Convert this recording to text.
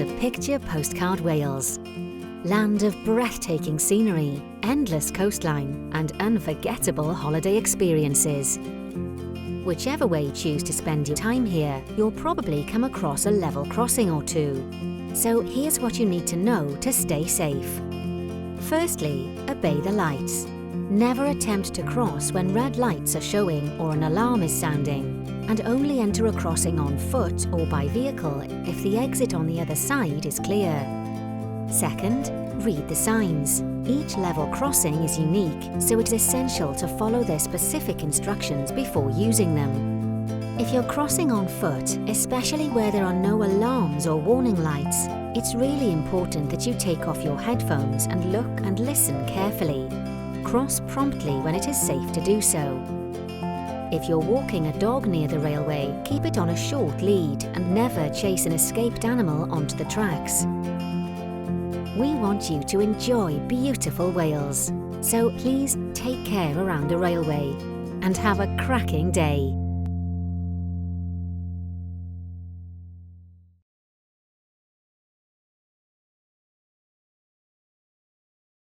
to picture postcard Wales. Land of breathtaking scenery, endless coastline, and unforgettable holiday experiences. Whichever way you choose to spend your time here, you'll probably come across a level crossing or two. So here's what you need to know to stay safe. Firstly, obey the lights. Never attempt to cross when red lights are showing or an alarm is sounding, and only enter a crossing on foot or by vehicle if the exit on the other side is clear. Second, read the signs. Each level crossing is unique, so it's essential to follow their specific instructions before using them. If you're crossing on foot, especially where there are no alarms or warning lights, it's really important that you take off your headphones and look and listen carefully. Cross promptly when it is safe to do so. If you're walking a dog near the railway, keep it on a short lead and never chase an escaped animal onto the tracks. We want you to enjoy beautiful Wales, so please take care around the railway and have a cracking day.